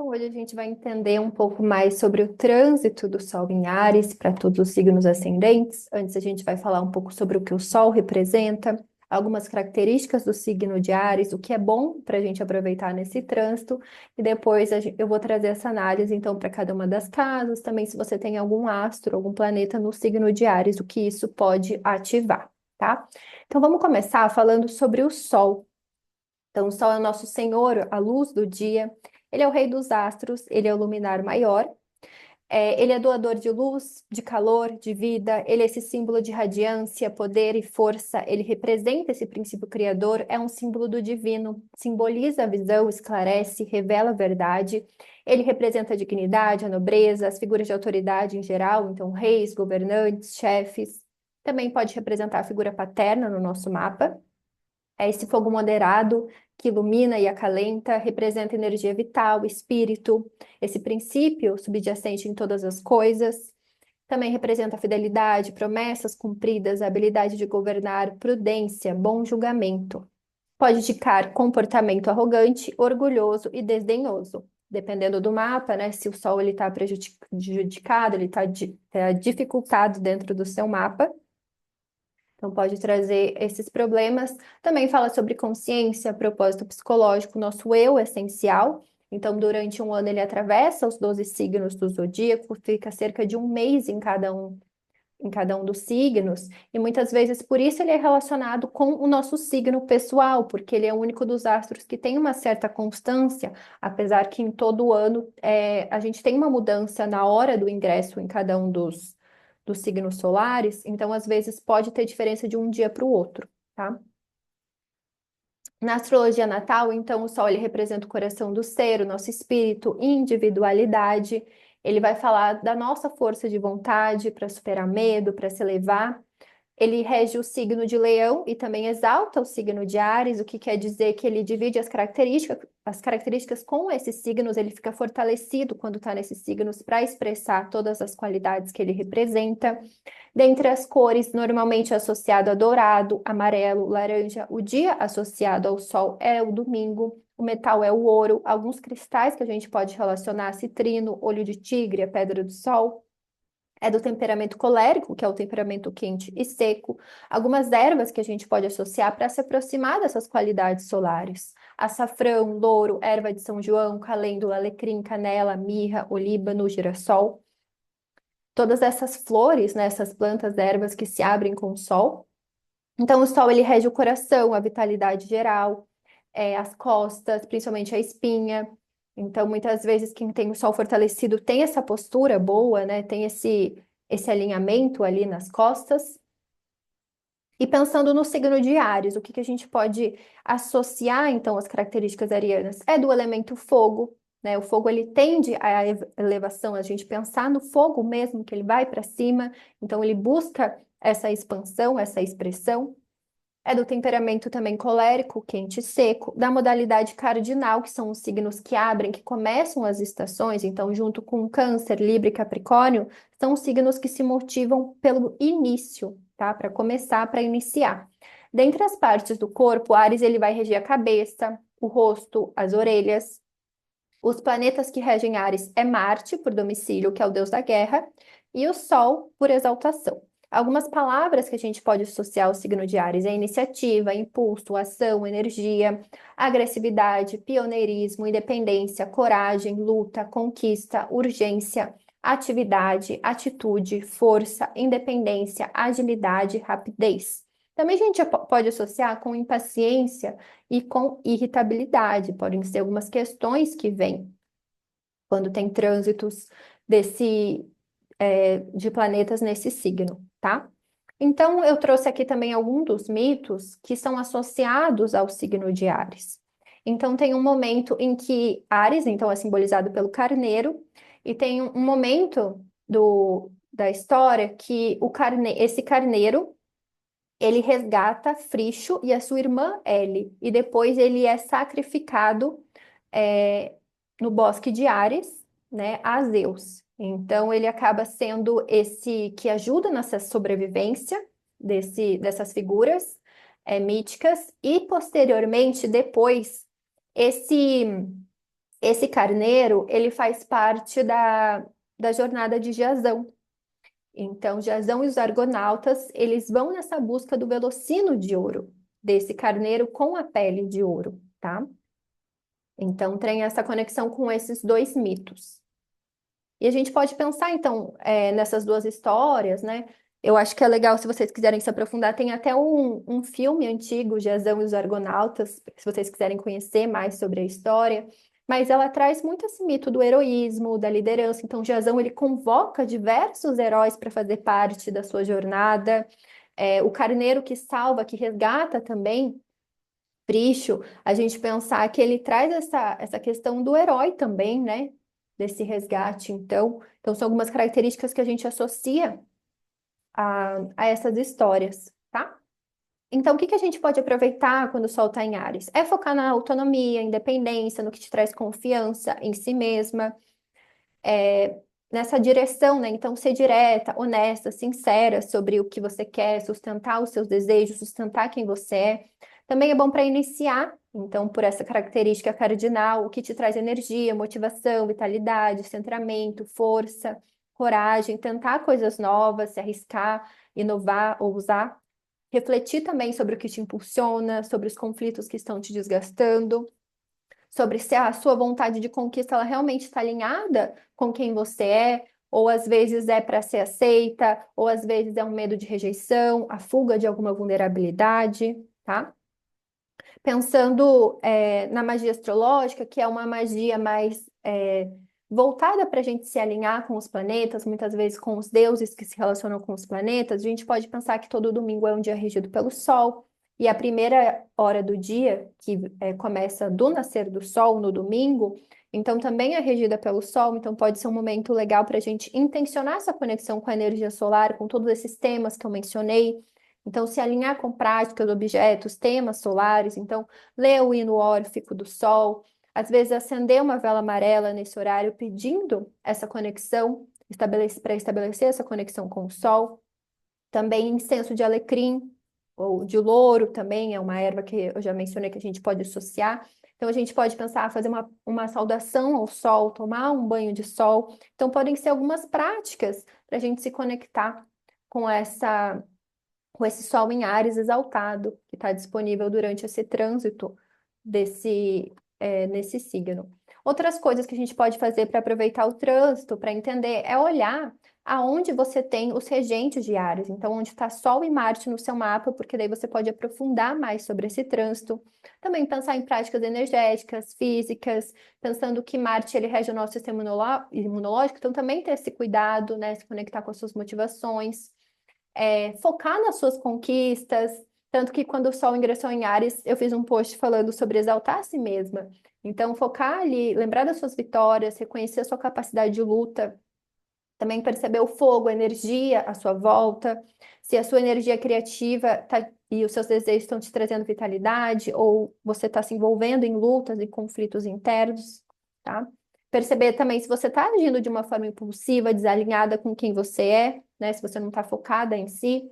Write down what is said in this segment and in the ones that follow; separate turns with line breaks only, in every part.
Então, hoje a gente vai entender um pouco mais sobre o trânsito do Sol em Áries para todos os signos ascendentes. Antes, a gente vai falar um pouco sobre o que o Sol representa, algumas características do signo de Áries, o que é bom para a gente aproveitar nesse trânsito, e depois eu vou trazer essa análise, então, para cada uma das casas, também se você tem algum astro, algum planeta no signo de Áries, o que isso pode ativar, tá? Então, vamos começar falando sobre o Sol. Então, o Sol é o nosso senhor, a luz do dia. Ele é o rei dos astros, ele é o luminar maior. Ele é doador de luz, de calor, de vida. Ele é esse símbolo de radiância, poder e força. Ele representa esse princípio criador, é um símbolo do divino, simboliza a visão, esclarece, revela a verdade. Ele representa a dignidade, a nobreza, as figuras de autoridade em geral, então reis, governantes, chefes. Também pode representar a figura paterna no nosso mapa. É esse fogo moderado que ilumina e acalenta, representa energia vital, espírito, esse princípio subjacente em todas as coisas. Também representa a fidelidade, promessas cumpridas, a habilidade de governar, prudência, bom julgamento. Pode indicar comportamento arrogante, orgulhoso e desdenhoso. Dependendo do mapa, né? Se o Sol está prejudicado, ele está dificultado dentro do seu mapa. Então, pode trazer esses problemas. Também fala sobre consciência, propósito psicológico, nosso eu essencial. Então, durante um ano, ele atravessa os 12 signos do zodíaco, fica cerca de um mês em cada um dos signos, e muitas vezes por isso ele é relacionado com o nosso signo pessoal, porque ele é o único dos astros que tem uma certa constância, apesar que em todo ano a gente tem uma mudança na hora do ingresso em cada um dos signos solares, então às vezes pode ter diferença de um dia para o outro, tá? Na astrologia natal, então, o Sol ele representa o coração do ser, o nosso espírito, individualidade. Ele vai falar da nossa força de vontade para superar medo, para se elevar. Ele rege o signo de Leão e também exalta o signo de Áries, o que quer dizer que ele divide as características com esses signos, ele fica fortalecido quando está nesses signos para expressar todas as qualidades que ele representa. Dentre as cores, normalmente associado a dourado, amarelo, laranja, o dia associado ao sol é o domingo, o metal é o ouro, alguns cristais que a gente pode relacionar, citrino, olho de tigre, a pedra do sol. É do temperamento colérico, que é o temperamento quente e seco. Algumas ervas que a gente pode associar para se aproximar dessas qualidades solares. Açafrão, louro, erva de São João, calêndula, alecrim, canela, mirra, olíbano, girassol. Todas essas flores, né, essas plantas, ervas que se abrem com o sol. Então, o sol ele rege o coração, a vitalidade geral, as costas, principalmente a espinha. Então, muitas vezes, quem tem o sol fortalecido tem essa postura boa, né? Tem esse alinhamento ali nas costas. E pensando no signo de Áries, o que que a gente pode associar, então, as características arianas? É do elemento fogo, né? O fogo, ele tende à elevação, a gente pensar no fogo mesmo, que ele vai para cima. Então, ele busca essa expansão, essa expressão. É do temperamento também colérico, quente e seco, da modalidade cardinal, que são os signos que abrem, que começam as estações, então, junto com Câncer, Libra e Capricórnio, são os signos que se motivam pelo início, tá? Para começar, para iniciar. Dentre as partes do corpo, Áries ele vai reger a cabeça, o rosto, as orelhas. Os planetas que regem Áries é Marte, por domicílio, que é o deus da guerra, e o Sol, por exaltação. Algumas palavras que a gente pode associar ao signo de Áries é iniciativa, impulso, ação, energia, agressividade, pioneirismo, independência, coragem, luta, conquista, urgência, atividade, atitude, força, independência, agilidade, rapidez. Também a gente pode associar com impaciência e com irritabilidade. Podem ser algumas questões que vêm quando tem trânsitos de planetas nesse signo, tá? Então, eu trouxe aqui também alguns dos mitos que são associados ao signo de Áries. Então, tem um momento em que Áries, então, é simbolizado pelo carneiro, e tem um momento da história que esse carneiro ele resgata Fricho e a sua irmã Ellie, e depois ele é sacrificado é, no bosque de Ares, né, a Zeus. Então ele acaba sendo esse que ajuda nessa sobrevivência dessas figuras míticas, e posteriormente, depois, esse Esse carneiro, ele faz parte da jornada de Jasão. Então, Jasão e os argonautas, eles vão nessa busca do velocino de ouro, desse carneiro com a pele de ouro, tá? Então, tem essa conexão com esses dois mitos. E a gente pode pensar, então, nessas duas histórias, né? Eu acho que é legal, se vocês quiserem se aprofundar, tem até um filme antigo, Jasão e os Argonautas, se vocês quiserem conhecer mais sobre a história. Mas ela traz muito esse mito do heroísmo, da liderança. Então, Jasão, ele convoca diversos heróis para fazer parte da sua jornada. O carneiro que salva, que resgata também, Prício, a gente pensar que ele traz essa questão do herói também, né? Desse resgate, então são algumas características que a gente associa a essas histórias, tá? Então, o que que a gente pode aproveitar quando o Sol está em Áries? É focar na autonomia, independência, no que te traz confiança em si mesma, nessa direção, né? Então, ser direta, honesta, sincera sobre o que você quer, sustentar os seus desejos, sustentar quem você é. Também é bom para iniciar, então, por essa característica cardinal, o que te traz energia, motivação, vitalidade, centramento, força, coragem, tentar coisas novas, se arriscar, inovar, ousar. Refletir também sobre o que te impulsiona, sobre os conflitos que estão te desgastando, sobre se a sua vontade de conquista ela realmente está alinhada com quem você é, ou às vezes é para ser aceita, ou às vezes é um medo de rejeição, a fuga de alguma vulnerabilidade, tá? Pensando na magia astrológica, que é uma magia mais voltada para a gente se alinhar com os planetas, muitas vezes com os deuses que se relacionam com os planetas, a gente pode pensar que todo domingo é um dia regido pelo Sol, e a primeira hora do dia, que começa do nascer do Sol no domingo, então também é regida pelo Sol, então pode ser um momento legal para a gente intencionar essa conexão com a energia solar, com todos esses temas que eu mencionei. Então, se alinhar com práticas, objetos, temas solares, então, ler o hino órfico do Sol, às vezes acender uma vela amarela nesse horário, pedindo essa conexão, para estabelecer essa conexão com o Sol. Também incenso de alecrim, ou de louro também, é uma erva que eu já mencionei que a gente pode associar. Então, a gente pode pensar, fazer uma saudação ao sol, tomar um banho de sol. Então, podem ser algumas práticas para a gente se conectar com esse Sol em Áries exaltado, que está disponível durante esse trânsito nesse signo. Outras coisas que a gente pode fazer para aproveitar o trânsito, para entender, é olhar aonde você tem os regentes de Áries. Então, onde está Sol e Marte no seu mapa, porque daí você pode aprofundar mais sobre esse trânsito. Também pensar em práticas energéticas, físicas, pensando que Marte ele rege o nosso sistema imunológico, então também ter esse cuidado, né, se conectar com as suas motivações, focar nas suas conquistas. Tanto que quando o Sol ingressou em Áries, eu fiz um post falando sobre exaltar a si mesma. Então, focar ali, lembrar das suas vitórias, reconhecer a sua capacidade de luta, também perceber o fogo, a energia à sua volta, se a sua energia criativa e os seus desejos estão te trazendo vitalidade, ou você está se envolvendo em lutas e conflitos internos, tá? Perceber também se você está agindo de uma forma impulsiva, desalinhada com quem você é, né? Se você não está focada em si,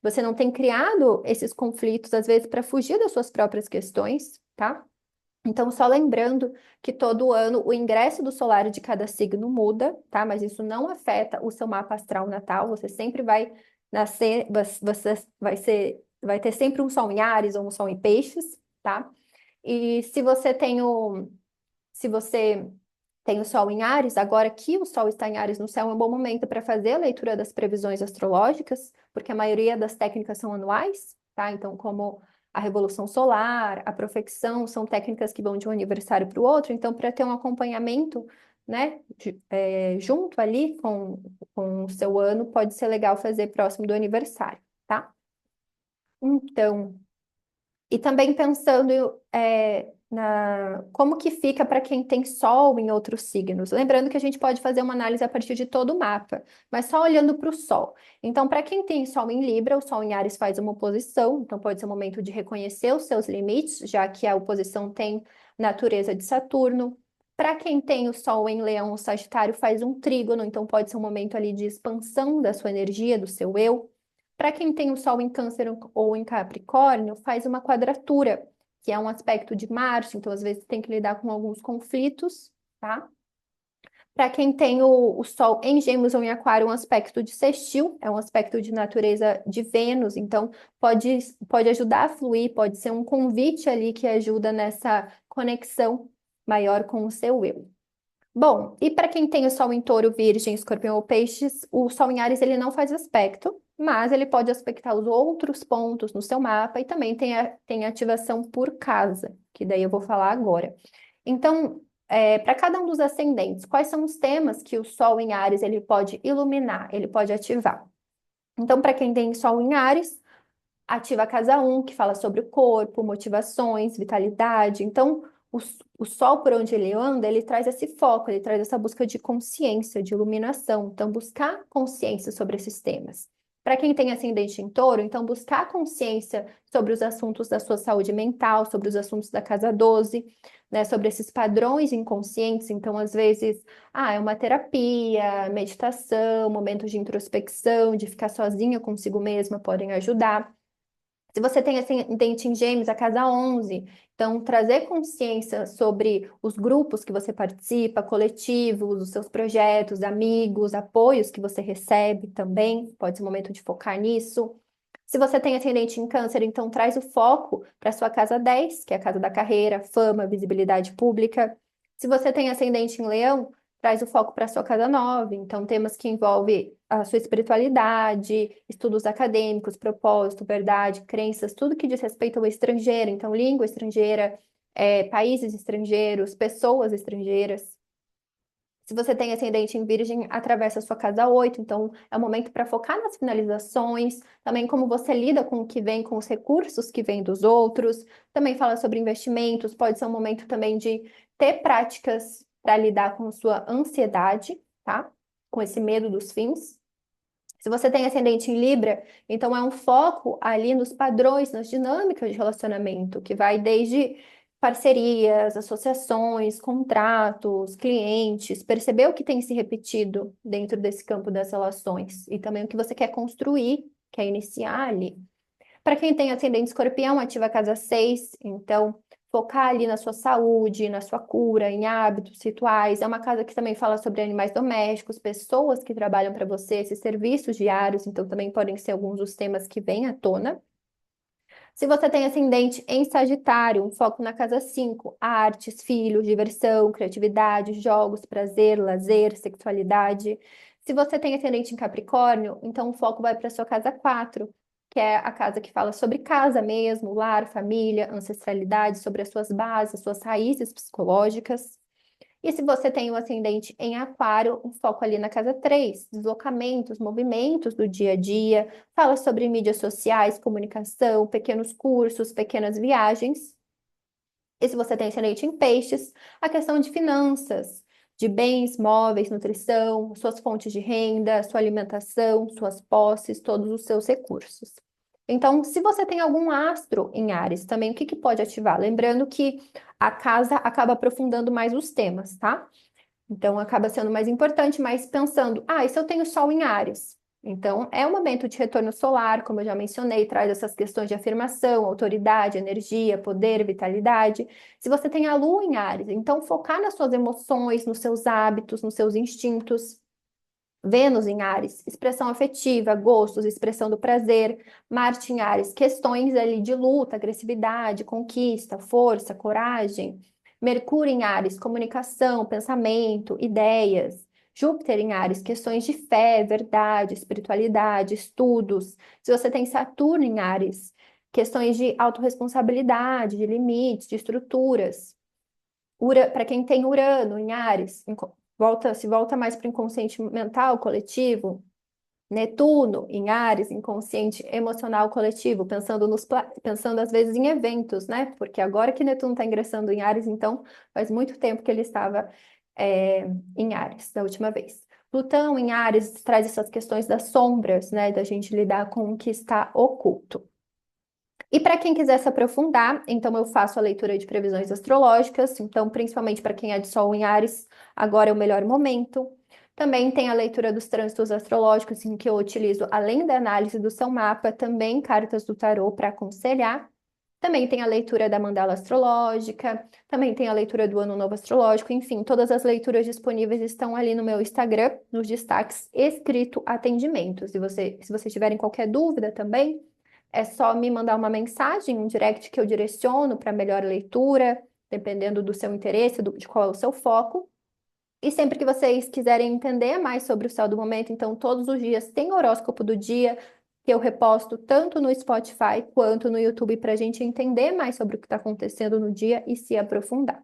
você não tem criado esses conflitos, às vezes, para fugir das suas próprias questões, tá? Então, só lembrando que todo ano o ingresso do solar de cada signo muda, tá? Mas isso não afeta o seu mapa astral natal. Você sempre vai nascer, você vai ter sempre um sol em Áries ou um sol em Peixes, tá? E se você tem o Sol em Áries, agora que o Sol está em Áries no céu, é um bom momento para fazer a leitura das previsões astrológicas, porque a maioria das técnicas são anuais, tá? Então, como a revolução solar, a profecção, são técnicas que vão de um aniversário para o outro, então, para ter um acompanhamento, né, junto ali com o seu ano, pode ser legal fazer próximo do aniversário, tá? Então, e também pensando como que fica para quem tem Sol em outros signos. Lembrando que a gente pode fazer uma análise a partir de todo o mapa, mas só olhando para o Sol. Então, para quem tem Sol em Libra, o Sol em Áries faz uma oposição, então pode ser o momento de reconhecer os seus limites, já que a oposição tem natureza de Saturno. Para quem tem o Sol em Leão ou Sagitário, faz um trígono, então pode ser um momento ali de expansão da sua energia, do seu eu. Para quem tem o Sol em Câncer ou em Capricórnio, faz uma quadratura. que é um aspecto de Marte, então às vezes tem que lidar com alguns conflitos, tá? Para quem tem o Sol em Gêmeos ou em Aquário, um aspecto de sextil, é um aspecto de natureza de Vênus, então pode ajudar a fluir, pode ser um convite ali que ajuda nessa conexão maior com o seu eu. Bom, e para quem tem o Sol em Touro, Virgem, Escorpião ou Peixes, o Sol em Áries ele não faz aspecto, mas ele pode aspectar os outros pontos no seu mapa e também tem ativação por casa, que daí eu vou falar agora. Então, para cada um dos ascendentes, quais são os temas que o Sol em Áries ele pode iluminar, ele pode ativar? Então, para quem tem Sol em Áries, ativa a casa 1, que fala sobre o corpo, motivações, vitalidade. Então, o Sol, por onde ele anda, ele traz esse foco, ele traz essa busca de consciência, de iluminação. Então, buscar consciência sobre esses temas. Para quem tem ascendente em touro, então, buscar consciência sobre os assuntos da sua saúde mental, sobre os assuntos da casa 12, né, sobre esses padrões inconscientes. Então, às vezes, é uma terapia, meditação, momentos de introspecção, de ficar sozinha consigo mesma podem ajudar. Se você tem ascendente em Gêmeos, a casa 11, então trazer consciência sobre os grupos que você participa, coletivos, os seus projetos, amigos, apoios que você recebe também, pode ser o momento de focar nisso. Se você tem ascendente em Câncer, então traz o foco para sua casa 10, que é a casa da carreira, fama, visibilidade pública. Se você tem ascendente em Leão, traz o foco para sua casa 9, então temas que envolvem a sua espiritualidade, estudos acadêmicos, propósito, verdade, crenças, tudo que diz respeito ao estrangeiro, então língua estrangeira, países estrangeiros, pessoas estrangeiras. Se você tem ascendente em Virgem, atravessa a sua casa 8, então é o momento para focar nas finalizações, também como você lida com o que vem, com os recursos que vêm dos outros, também fala sobre investimentos, pode ser um momento também de ter práticas para lidar com sua ansiedade, tá? Com esse medo dos fins. Se você tem ascendente em Libra, então é um foco ali nos padrões, nas dinâmicas de relacionamento, que vai desde parcerias, associações, contratos, clientes, perceber o que tem se repetido dentro desse campo das relações e também o que você quer construir, quer iniciar ali. Para quem tem ascendente escorpião, ativa a casa 6, então focar ali na sua saúde, na sua cura, em hábitos, rituais. É uma casa que também fala sobre animais domésticos, pessoas que trabalham para você, esses serviços diários, então também podem ser alguns dos temas que vêm à tona. Se você tem ascendente em Sagitário, um foco na casa 5, artes, filhos, diversão, criatividade, jogos, prazer, lazer, sexualidade. Se você tem ascendente em Capricórnio, então o foco vai para sua casa 4, que é a casa que fala sobre casa mesmo, lar, família, ancestralidade, sobre as suas bases, as suas raízes psicológicas. E se você tem o ascendente em Aquário, um foco ali na casa 3, deslocamentos, movimentos do dia a dia, fala sobre mídias sociais, comunicação, pequenos cursos, pequenas viagens. E se você tem ascendente em Peixes, a questão de finanças, de bens, móveis, nutrição, suas fontes de renda, sua alimentação, suas posses, todos os seus recursos. Então, se você tem algum astro em Áries, também o que pode ativar? Lembrando que a casa acaba aprofundando mais os temas, tá? Então, acaba sendo mais importante, mas pensando, e se eu tenho Sol em Áries? Então, é um momento de retorno solar, como eu já mencionei, traz essas questões de afirmação, autoridade, energia, poder, vitalidade. Se você tem a Lua em Áries, então focar nas suas emoções, nos seus hábitos, nos seus instintos. Vênus em Áries, expressão afetiva, gostos, expressão do prazer. Marte em Áries, questões ali de luta, agressividade, conquista, força, coragem. Mercúrio em Áries, comunicação, pensamento, ideias. Júpiter em Áries, questões de fé, verdade, espiritualidade, estudos. Se você tem Saturno em Áries, questões de autorresponsabilidade, de limites, de estruturas. Para quem tem Urano em Áries, se volta mais para o inconsciente mental coletivo. Netuno em Áries, inconsciente emocional coletivo, pensando às vezes em eventos, né? Porque agora que Netuno está ingressando em Áries, então faz muito tempo que ele estava em Áries, da última vez. Plutão em Áries traz essas questões das sombras, né? Da gente lidar com o que está oculto. E para quem quiser se aprofundar, então eu faço a leitura de previsões astrológicas, então principalmente para quem é de Sol em Áries, agora é o melhor momento. Também tem a leitura dos trânsitos astrológicos, em que eu utilizo, além da análise do seu mapa, também cartas do tarô para aconselhar. Também tem a leitura da mandala astrológica, também tem a leitura do ano novo astrológico, enfim, todas as leituras disponíveis estão ali no meu Instagram, nos destaques, escrito atendimentos. Se vocês tiverem qualquer dúvida também, é só me mandar uma mensagem, um direct que eu direciono para melhor leitura, dependendo do seu interesse, de qual é o seu foco. E sempre que vocês quiserem entender mais sobre o céu do momento, então todos os dias tem horóscopo do dia, que eu reposto tanto no Spotify quanto no YouTube para a gente entender mais sobre o que está acontecendo no dia e se aprofundar.